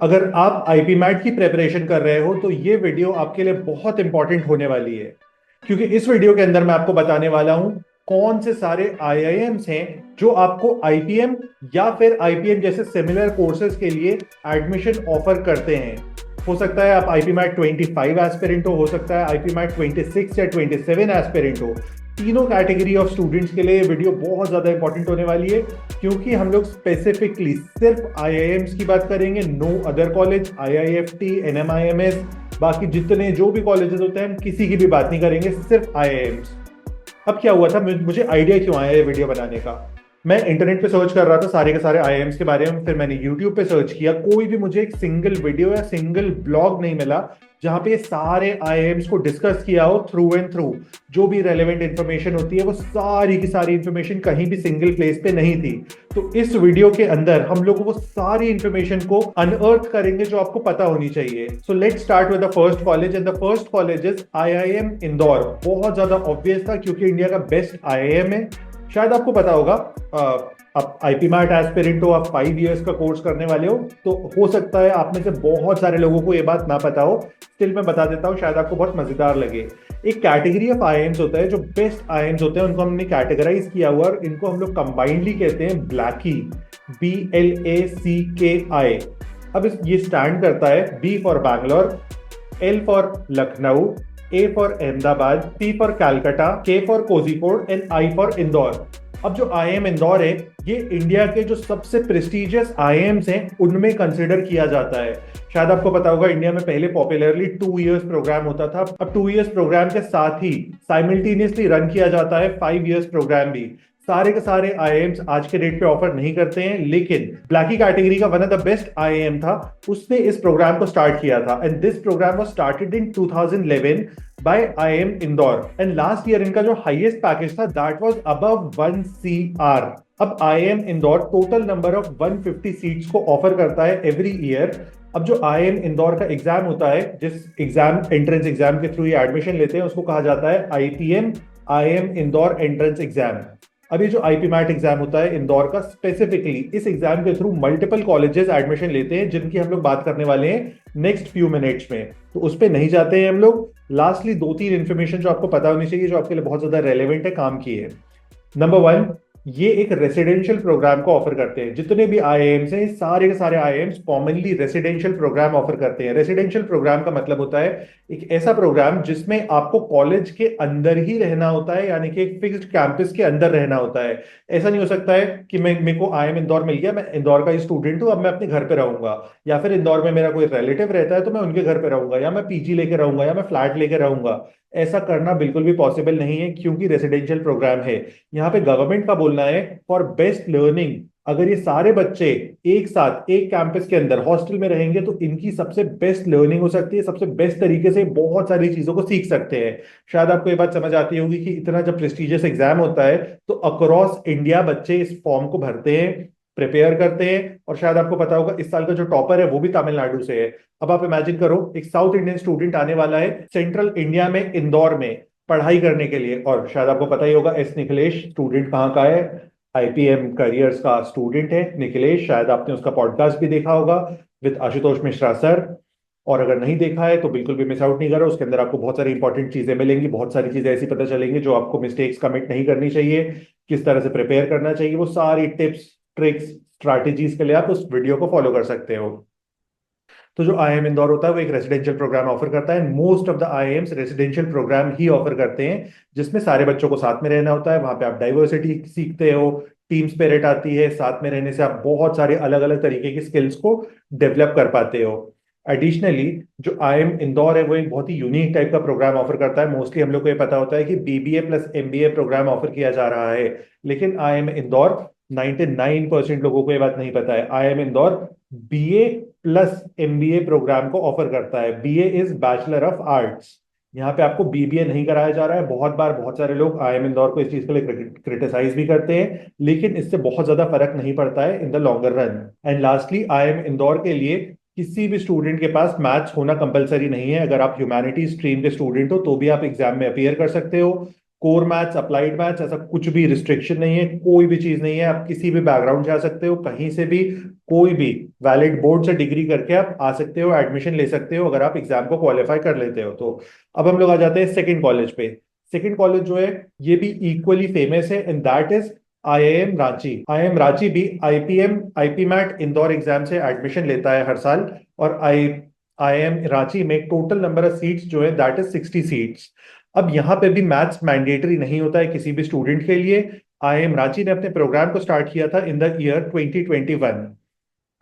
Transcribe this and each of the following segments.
अगर आप IP mat की प्रेपरेशन कर रहे हो तो ये वीडियो आपके लिए बहुत इंपॉर्टेंट होने वाली है, क्योंकि इस वीडियो के अंदर मैं आपको बताने वाला हूं कौन से सारे आईआईएम्स हैं जो आपको आईपीएम या फिर आईपीएम जैसे सिमिलर कोर्सेज के लिए एडमिशन ऑफर करते हैं। हो सकता है आप आईपी मैट 25 एस्पिरेंट हो सकता है आईपी मैट 26 या 27 एस्पिरेंट हो। तीनों कैटेगरी ऑफ स्टूडेंट्स के लिए ये वीडियो बहुत ज्यादा इंपॉर्टेंट होने वाली है, क्योंकि हम लोग स्पेसिफिकली सिर्फ आईआईएम्स की बात करेंगे, no other college, IIFT, NMIMS, बाकी जितने जो भी कॉलेजेस होते हैं हम किसी की भी बात नहीं करेंगे, सिर्फ आईआईएम्स। अब क्या हुआ था, मुझे आइडिया क्यों आया ये वीडियो बनाने का। मैं इंटरनेट पे सर्च कर रहा था सारे के सारे आईआईएम्स के बारे में, फिर मैंने यूट्यूब पे सर्च किया, कोई भी मुझे एक सिंगल वीडियो या सिंगल ब्लॉग नहीं मिला जहां पे सारे आईआईएम्स को डिस्कस किया हो थ्रू एंड थ्रू। जो भी रेलेवेंट इंफॉर्मेशन होती है वो सारी की सारी इंफॉर्मेशन कहीं भी सिंगल प्लेस पे नहीं थी। तो इस वीडियो के अंदर हम लोग वो सारी इंफॉर्मेशन को अनअर्थ करेंगे जो आपको पता होनी चाहिए। So let's start with the first college, and the first college is IIM Indore. बहुत ज्यादा ऑब्वियस था क्योंकि इंडिया का बेस्ट आईआईएम है। शायद आपको पता होगा, आप आईपी मैट एस्पिरेंट हो, आप 5 इयर्स का कोर्स करने वाले हो, तो हो सकता है आप में से बहुत सारे लोगों को ये बात ना पता हो। स्टिल मैं बता देता हूँ, शायद आपको बहुत मजेदार लगे। एक कैटेगरी ऑफ आईएम्स होता है, जो बेस्ट आईएम्स होते हैं उनको हमने कैटेगराइज किया हुआ और इनको हम लोग कंबाइंडली कहते हैं ब्लैकी, BLACKI। अब ये स्टैंड करता है B for Bangalore, L for Lucknow, A for Ahmedabad, C for Calcutta, K for Kozhikode and I for Indore. अब जो आईएम इंदौर है ये इंडिया के जो सबसे प्रेस्टिजियस आईएम्स हैं उनमें कंसिडर किया जाता है। शायद आपको पता होगा इंडिया में पहले पॉपुलरली 2 इयर्स प्रोग्राम होता था, अब 2 इयर्स प्रोग्राम के साथ ही साइमल्टेनियसली रन किया जाता है 5 इयर्स प्रोग्राम भी। सारे के सारे आईएम्स आज के डेट पे ऑफर नहीं करते हैं, लेकिन ब्लैकी कैटेगरी का one of the best IIM था, उसने इस प्रोग्राम को स्टार्ट किया था, and this program was started in 2011 by IIM Indore, and last year इनका जो हाईएस्ट पैकेज था दैट वाज अबव 1 CR। अब IIM Indore total number of 150 seats को ऑफर करता है एवरी ईयर। अब जो आईएम इंदौर का एग्जाम होता है, जिस एग्जाम एंट्रेंस एग्जाम के थ्रू ये एडमिशन लेते हैं, उसको कहा जाता है IPM, IIM Indore entrance exam. अब ये जो आईपी मैट एग्जाम होता है इंदौर का, स्पेसिफिकली इस एग्जाम के थ्रू मल्टीपल कॉलेजेस एडमिशन लेते हैं, जिनकी हम लोग बात करने वाले हैं नेक्स्ट फ्यू मिनट्स में, तो उस पर नहीं जाते हैं हम लोग। लास्टली 2-3 इंफॉर्मेशन जो आपको पता होनी चाहिए, जो आपके लिए बहुत ज्यादा रेलेवेंट है काम की है। नंबर 1, ये एक रेसिडेंशियल प्रोग्राम को ऑफर करते हैं। जितने भी आईआईएम्स हैं सारे के सारे IIMs commonly residential program offer करते हैं। रेसिडेंशियल प्रोग्राम का मतलब होता है एक ऐसा प्रोग्राम जिसमें आपको कॉलेज के अंदर ही रहना होता है, यानी कि एक फिक्स्ड कैंपस के अंदर रहना होता है। ऐसा नहीं हो सकता है कि मेरे को आईआईएम इंदौर मिल गया, मैं इंदौर का ही स्टूडेंट हूँ, अब मैं अपने घर पे रहूंगा, या फिर इंदौर में मेरा कोई रिलेटिव रहता है तो मैं उनके घर पे रहूंगा, या मैं पीजी लेके रहूंगा, या मैं फ्लैट लेके रहूंगा। ऐसा करना बिल्कुल भी पॉसिबल नहीं है, क्योंकि रेसिडेंशियल प्रोग्राम है। यहाँ पे गवर्नमेंट का बोलना है फॉर बेस्ट लर्निंग, अगर ये सारे बच्चे एक साथ एक कैंपस के अंदर हॉस्टल में रहेंगे तो इनकी सबसे बेस्ट लर्निंग हो सकती है, सबसे बेस्ट तरीके से बहुत सारी चीजों को सीख सकते हैं। शायद आपको ये बात समझ आती होगी कि इतना जब प्रेस्टिजियस एग्जाम होता है तो अक्रॉस इंडिया बच्चे इस फॉर्म को भरते हैं, प्रिपेयर करते हैं, और शायद आपको पता होगा इस साल का जो टॉपर है वो भी तमिलनाडु से है। अब आप इमेजिन करो, एक साउथ इंडियन स्टूडेंट आने वाला है सेंट्रल इंडिया में इंदौर में पढ़ाई करने के लिए, और शायद आपको पता ही होगा एस निखिलेश स्टूडेंट कहाँ का है, आईपीएम करियर्स का स्टूडेंट है निखिलेश। शायद आपने उसका पॉडकास्ट भी देखा होगा विद आशुतोष मिश्रा सर, और अगर नहीं देखा है तो बिल्कुल भी मिस आउट नहीं करो। उसके अंदर आपको बहुत सारी इंपॉर्टेंट चीजें मिलेंगी, बहुत सारी चीजें ऐसी पता चलेंगी जो आपको मिस्टेक्स कमिट नहीं करनी चाहिए, किस तरह से प्रिपेयर करना चाहिए, वो सारी टिप्स ट्रिक्स स्ट्रैटेजीज के लिए आप उस वीडियो को फॉलो कर सकते हो। तो जो आईआईएम इंदौर होता है वो एक रेसिडेंशियल प्रोग्राम ऑफर करता है। Most of the IIMs residential program ही ऑफर करते हैं, जिसमें सारे बच्चों को साथ में रहना होता है। वहां पे आप डाइवर्सिटी सीखते हो, टीम स्पिरिट आती है, साथ में रहने से आप बहुत सारे अलग अलग तरीके की स्किल्स को डेवलप कर पाते हो। एडिशनली जो आईएम इंदौर है वो एक बहुत ही यूनिक टाइप का प्रोग्राम ऑफर करता है। मोस्टली हम लोग को ये पता होता है कि BBA plus MBA program offer किया जा रहा है, लेकिन आईएम इंदौर 99% लोगों को ये बात नहीं पता है, IIM Indore BA plus MBA program को ऑफर करता है। BA is bachelor of arts, यहाँ पे आपको बीबीए नहीं कराया जा रहा है। बहुत बार बहुत सारे लोग आईएम इंदौर को इस चीज के लिए क्रिटिसाइज भी करते हैं, लेकिन इससे बहुत ज्यादा फर्क नहीं पड़ता है in the longer run. And lastly IIM Indore के लिए किसी भी स्टूडेंट के पास मैथ्स होना कंपलसरी नहीं है। अगर आप ह्यूमैनिटी स्ट्रीम के स्टूडेंट हो तो भी आप एग्जाम में अपीयर कर सकते हो। कोर मैथ्स, अप्लाइड मैथ्स, ऐसा कुछ भी रिस्ट्रिक्शन नहीं है, कोई भी चीज नहीं है। आप किसी भी बैकग्राउंड से आ सकते हो, कहीं से भी, कोई भी वैलिड बोर्ड से डिग्री करके आप आ सकते हो, एडमिशन ले सकते हो, अगर आप एग्जाम को क्वालिफाई कर लेते हो तो। अब हम लोग आ जाते हैं सेकंड कॉलेज पे। सेकंड कॉलेज जो है ये भी इक्वली फेमस है, and that is IIM Ranchi. IIM Ranchi भी आईपीएम आईपीमैट इंदौर एग्जाम से एडमिशन लेता है हर साल। और आईआईएम रांची में टोटल नंबर ऑफ सीट्स जो है दैट इज 60 सीट्स। अब यहाँ पे भी मैथ्स मैंडेटरी नहीं होता है किसी भी स्टूडेंट के लिए। आईआईएम रांची ने अपने प्रोग्राम को स्टार्ट किया था इन द ईयर 2021।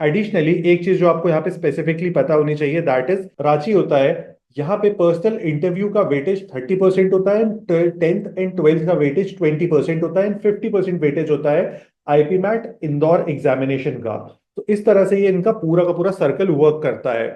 एडिशनली एक चीज जो आपको यहाँ पे स्पेसिफिकली पता होनी चाहिए, दैट इज रांची होता है, यहाँ पे पर्सनल इंटरव्यू का वेटेज 30% होता है, 10th एंड 12th का वेटेज 20% होता है, एंड 50% वेटेज होता है आईपीमैट इंदौर एग्जामिनेशन का। तो इस तरह से ये इनका पूरा का पूरा सर्कल वर्क करता है।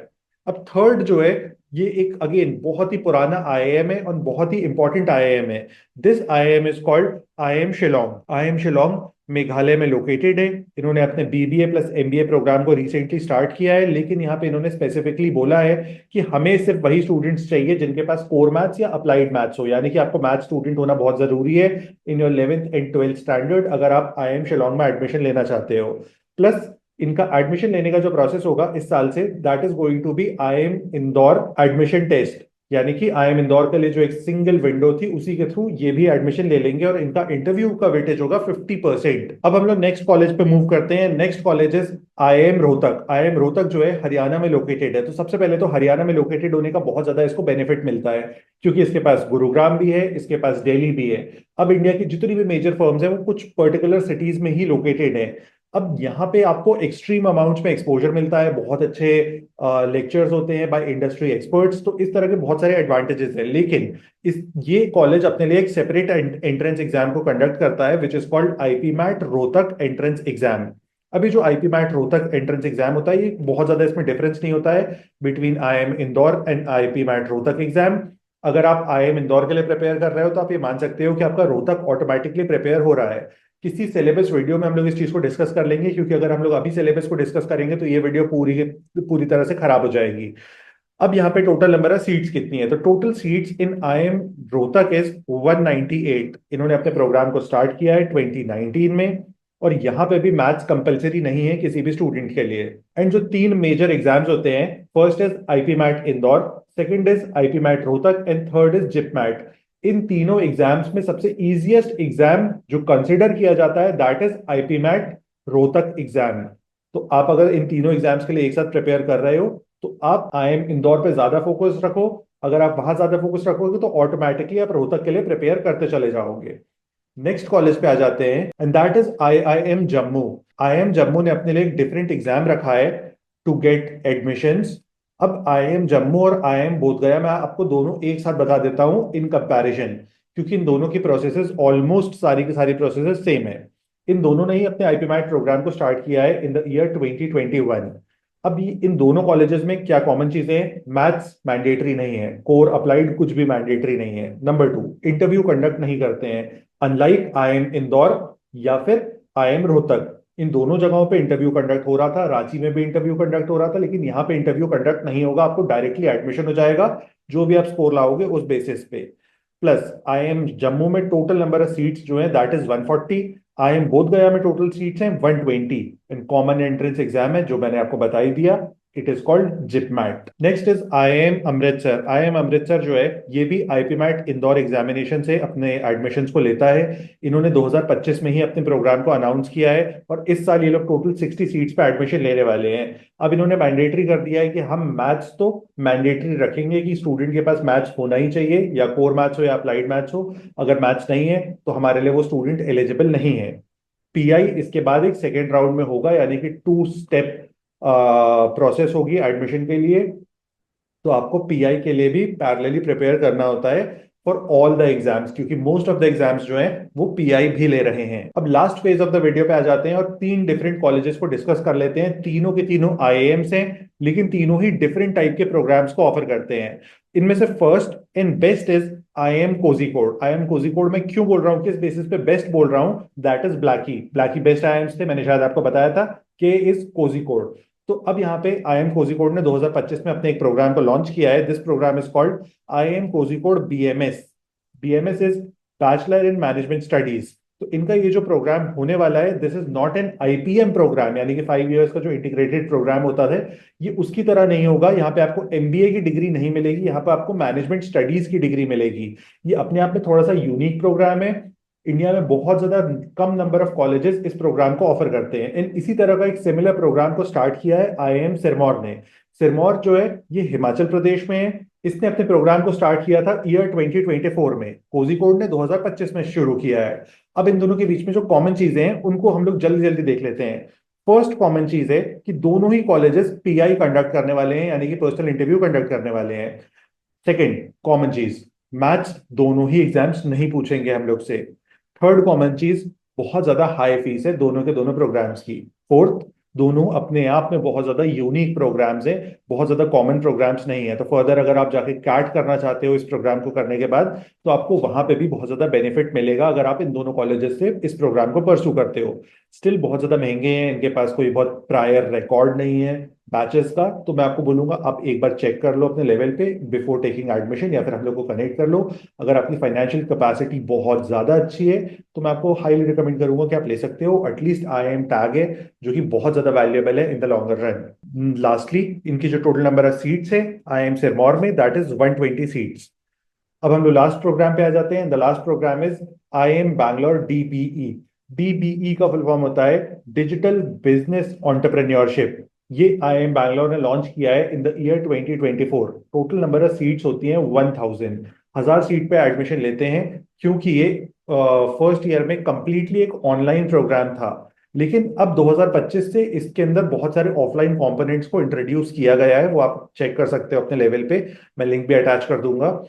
अब थर्ड जो है, ये एक अगेन बहुत ही पुराना आईआईएम है और बहुत ही इंपॉर्टेंट आईआईएम है। This IIM is called IIM Shillong. IIM Shillong Meghalaya में लोकेटेड है। इन्होंने अपने बीबीए प्लस एमबीए प्रोग्राम को रिसेंटली स्टार्ट किया है, लेकिन यहाँ पे इन्होंने स्पेसिफिकली बोला है कि हमें सिर्फ वही स्टूडेंट्स चाहिए जिनके पास कोर मैथ्स या अप्लाइड मैथ्स हो, यानी कि आपको मैथ्स स्टूडेंट होना बहुत जरूरी है in your 11th and 12th standard, अगर आप आईएम शिलोंग में एडमिशन लेना चाहते हो। प्लस इनका एडमिशन लेने का जो प्रोसेस होगा इस साल से, that is going to be IIM Indore admission test, यानी कि आईएम इंदौर के लिए जो एक सिंगल विंडो थी उसी के थ्रू ये भी एडमिशन ले लेंगे, और इनका इंटरव्यू का वेटेज होगा 50%। अब हम लोग नेक्स्ट कॉलेज पे मूव करते हैं। Next college is IIM Rohtak. IIM Rohtak जो है हरियाणा में लोकेटेड है। तो सबसे पहले तो हरियाणा में लोकेटेड होने का बहुत ज्यादा इसको बेनिफिट मिलता है, क्योंकि इसके पास गुरुग्राम भी है, इसके पास दिल्ली भी है। अब इंडिया की जितनी भी मेजर फर्म्स हैं वो कुछ पर्टिकुलर सिटीज में ही लोकेटेड है। अब यहाँ पे आपको एक्सट्रीम अमाउंट्स में एक्सपोजर मिलता है, बहुत अच्छे लेक्चर्स होते हैं बाय इंडस्ट्री एक्सपर्ट्स, तो इस तरह के बहुत सारे एडवांटेजेस हैं। लेकिन इस ये कॉलेज अपने लिए एक सेपरेट एंट्रेंस एग्जाम को कंडक्ट करता है, which is called IPMAT Rohtak entrance exam. अभी जो IPMAT Rohtak entrance exam होता है, ये बहुत ज्यादा इसमें डिफरेंस नहीं होता है between IIM Indore and IPMAT Rohtak exam. अगर आप आईएम इंदौर के लिए प्रिपेयर कर रहे हो तो आप ये मान सकते हो कि आपका रोहतक ऑटोमेटिकली प्रिपेयर हो रहा है। किसी सिलेबस वीडियो में हम लोग इस चीज को डिस्कस कर लेंगे, क्योंकि अगर हम लोग अभी सिलेबस को डिस्कस करेंगे तो ये वीडियो पूरी पूरी तरह से खराब हो जाएगी। अब यहाँ पे टोटल नंबर ऑफ सीट्स कितनी है, तो total seats in IIM Rohtak is 198। इन्होंने अपने प्रोग्राम को स्टार्ट किया है 2019 में, और यहाँ पे भी मैथ्स कंपलसरी नहीं है किसी भी स्टूडेंट के लिए। एंड जो तीन मेजर एग्जाम्स होते हैं, first is IPMAT Indore, second is IPMAT Rohtak, and third is JIPMAT. इन तीनों एग्जाम्स में सबसे इजीएस्ट एग्जाम जो कंसिडर किया जाता है that is IPMAT Rohtak exam. तो आप अगर इन तीनों एग्जाम्स के लिए एक साथ प्रिपेयर कर रहे हो तो आप आईएम इंदौर पे ज्यादा फोकस रखो। अगर आप वहां ज्यादा फोकस रखोगे तो ऑटोमेटिकली आप रोहतक के लिए प्रिपेयर करते चले जाओगे। नेक्स्ट कॉलेज पे आ जाते हैं, and that is IIM Jammu. IIM Jammu ने अपने लिए एक डिफरेंट एग्जाम रखा है टू गेट एडमिशंस। अब आईआईएम जम्मू और आईआईएम बोध गया, मैं आपको दोनों एक साथ बता देता हूं इन कंपैरिजन, क्योंकि इन दोनों की प्रोसेसेस ऑलमोस्ट सारी की सारी प्रोसेसेस सेम है। इन दोनों ने ही अपने आईपीमैट प्रोग्राम को स्टार्ट किया है इन द ईयर 2021। अब इन दोनों कॉलेजेस में क्या कॉमन चीजें हैं, मैथ्स मैंडेटरी नहीं है, कोर अप्लाइड कुछ भी मैंडेटरी नहीं है। नंबर टू, इंटरव्यू कंडक्ट नहीं करते हैं, अनलाइक आईएम इंदौर या फिर आईएम रोहतक। इन दोनों जगहों पे इंटरव्यू कंडक्ट हो रहा था, रांची में भी इंटरव्यू कंडक्ट हो रहा था, लेकिन यहाँ पे इंटरव्यू कंडक्ट नहीं होगा, आपको डायरेक्टली एडमिशन हो जाएगा जो भी आप स्कोर लाओगे उस बेसिस पे। प्लस आईएम जम्मू में टोटल नंबर ऑफ सीट्स जो है दैट इज 140। आईएम बोध गया में टोटल सीट्स हैं 120। इन कॉमन एंट्रेंस एग्जाम है जो मैंने आपको बता ही दिया, it is called JIPMAT. Next is IIM Amritsar. IIM Amritsar जो है ये भी आईपीमैट इंदौर एग्जामिनेशन से अपने एडमिशंस को लेता है। इन्होंने 2025 में ही अपने प्रोग्राम को अनाउंस किया है, और इस साल ये लोग टोटल 60 सीट्स पे एडमिशन लेने वाले हैं। अब इन्होंने मैंडेटरी कर दिया है कि हम मैथ्स तो मैंडेटरी रखेंगे कि स्टूडेंट के पास मैथ्स होना ही चाहिए, या कोर मैथ्स हो या अप्लाइड मैथ्स हो। अगर मैथ्स नहीं है तो हमारे लिए वो स्टूडेंट एलिजिबल नहीं है। पीआई इसके बाद एक सेकेंड राउंड में होगा, यानी कि 2 स्टेप प्रोसेस होगी एडमिशन के लिए। तो आपको पीआई के लिए भी पैरेलली प्रिपेयर करना होता है फॉर ऑल द एग्जाम्स, क्योंकि मोस्ट ऑफ द एग्जाम्स जो हैं वो पीआई भी ले रहे हैं। अब last phase of the video पे आ जाते हैं और तीन डिफरेंट कॉलेजेस को डिस्कस कर लेते हैं। तीनों के तीनों आईआईएम्स हैं, लेकिन तीनों ही डिफरेंट टाइप के प्रोग्राम्स को ऑफर करते हैं। इनमें से first and best is IIM Kozhikode. IIM Kozhikode में क्यों बोल रहा हूँ, किस बेसिस पे बेस्ट बोल रहा हूँ, that is Blackie. Blackie best IIMs थे, मैंने शायद आपको बताया था, के इज कोझिकोड। तो अब यहाँ पे आईएम कोझिकोड ने 2025 में अपने एक प्रोग्राम को लॉन्च किया है। This program is called IIM Kozhikode BMS. BMS is bachelor in management studies. तो इनका ये जो प्रोग्राम होने वाला है, this is not an IPM program, यानी कि 5 इयर्स का जो इंटीग्रेटेड प्रोग्राम होता है, ये उसकी तरह नहीं होगा। यहाँ पे आपको एमबीए की डिग्री नहीं मिलेगी, यहाँ पे आपको मैनेजमेंट स्टडीज की डिग्री मिलेगी। ये अपने आप में थोड़ा सा यूनिक प्रोग्राम है। इंडिया में बहुत ज्यादा कम नंबर ऑफ कॉलेजेस इस प्रोग्राम को ऑफर करते हैं। इसी तरह का एक सिमिलर प्रोग्राम को स्टार्ट किया है आईआईएम सिरमौर ने। सिरमौर जो है ये हिमाचल प्रदेश में है। इसने अपने प्रोग्राम को स्टार्ट किया था ईयर 2024 में, कोझिकोड ने 2025 में शुरू किया है। अब इन दोनों के बीच में जो कॉमन चीजें हैं उनको हम लोग जल्दी जल्दी देख लेते हैं। फर्स्ट कॉमन चीज है कि दोनों ही कॉलेजेस पीआई कंडक्ट करने वाले हैं, यानी कि पर्सनल इंटरव्यू कंडक्ट करने वाले हैं। सेकंड कॉमन चीज, मैथ्स दोनों ही एग्जाम्स नहीं पूछेंगे हम लोग से। थर्ड कॉमन चीज, बहुत ज्यादा हाई फीस है दोनों के दोनों प्रोग्राम्स की। फोर्थ, दोनों अपने आप में बहुत ज्यादा यूनिक प्रोग्राम्स हैं, बहुत ज्यादा कॉमन प्रोग्राम्स नहीं है। तो फर्दर अगर आप जाके कैट करना चाहते हो इस प्रोग्राम को करने के बाद, तो आपको वहां पे भी बहुत ज्यादा बेनिफिट मिलेगा अगर आप इन दोनों कॉलेजेस से इस प्रोग्राम को परस्यू करते हो। स्टिल बहुत ज्यादा महंगे हैं, इनके पास कोई बहुत प्रायर रिकॉर्ड नहीं है बैचेस का। तो मैं आपको बोलूंगा आप एक बार चेक कर लो अपने लेवल पे बिफोर टेकिंग एडमिशन, या फिर हम लोग को कनेक्ट कर लो। अगर आपकी फाइनेंशियल कैपेसिटी बहुत ज्यादा अच्छी है तो मैं आपको हाईली रिकमेंड करूंगा कि आप ले सकते हो। एटलीस्ट आईआईएम टैग है जो कि बहुत ज्यादा वैल्यूएबल है in the longer run. Lastly, इनकी जो टोटल नंबर ऑफ सीट्स है आईआईएम सिरमौर में, दैट इज 120 सीट्स। अब हम लोग लास्ट प्रोग्राम पे आ जाते हैं। The last program is IIM Bangalore DBE. DBE का फुल फॉर्म होता है डिजिटल बिजनेस एंटरप्रेन्योरशिप। ये आईआईएम बैंगलोर ने लॉन्च किया है in the year 2024। Total number of seats होती हैं 1000। 1000 सीट पे एडमिशन लेते हैं, क्योंकि ये फर्स्ट ईयर में कंप्लीटली एक ऑनलाइन प्रोग्राम था। लेकिन अब 2025 से इसके अंदर बहुत सारे ऑफलाइन कंपोनेंट्स को इंट्रोड्यूस किया गया है, वो आप चेक कर सकते हो अपने लेवल पे। मैं लिंक भी अटैच कर दूंगा।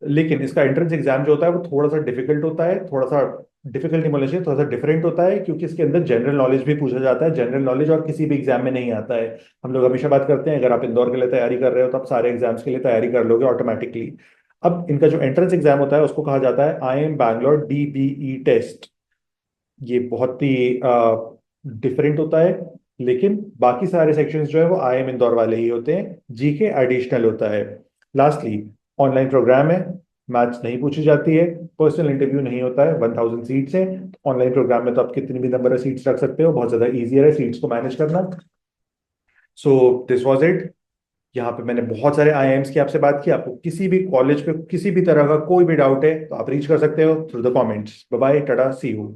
लेकिन इसका एंट्रेंस एग्जाम जो होता है वो थोड़ा सा डिफिकल्ट होता है, थोड़ा सा डिफिकल्ट नहीं बोलना चाहिए, थोड़ा सा डिफरेंट होता है, क्योंकि इसके अंदर जनरल नॉलेज भी पूछा जाता है। जनरल नॉलेज और किसी भी एग्जाम में नहीं आता है। हम लोग हमेशा बात करते हैं अगर आप इंदौर के लिए तैयारी कर रहे हो तो आप सारे एग्जाम्स के लिए तैयारी कर लोगे ऑटोमेटिकली। अब इनका जो एंट्रेंस एग्जाम होता है उसको कहा जाता है आईएम बैंगलोर डीबीई टेस्ट। ये बहुत ही डिफरेंट होता है, लेकिन बाकी सारे सेक्शंस जो है वो आईएम इंदौर वाले ही होते हैं। जीके एडिशनल होता है। लास्टली, ऑनलाइन प्रोग्राम है, मैथ्स नहीं पूछी जाती है, पर्सनल इंटरव्यू नहीं होता है। 1000 सीट्स है, ऑनलाइन प्रोग्राम में तो आप कितनी भी नंबर ऑफ सीट्स रख सकते हो, बहुत ज्यादा ईजियर है सीट्स को मैनेज करना। So this was it. यहाँ पे मैंने बहुत सारे आईआईएम्स की आपसे बात की। आपको किसी भी कॉलेज पे किसी भी तरह का कोई भी डाउट है तो आप रीच कर सकते हो through the comments. Bye bye, tata, see you.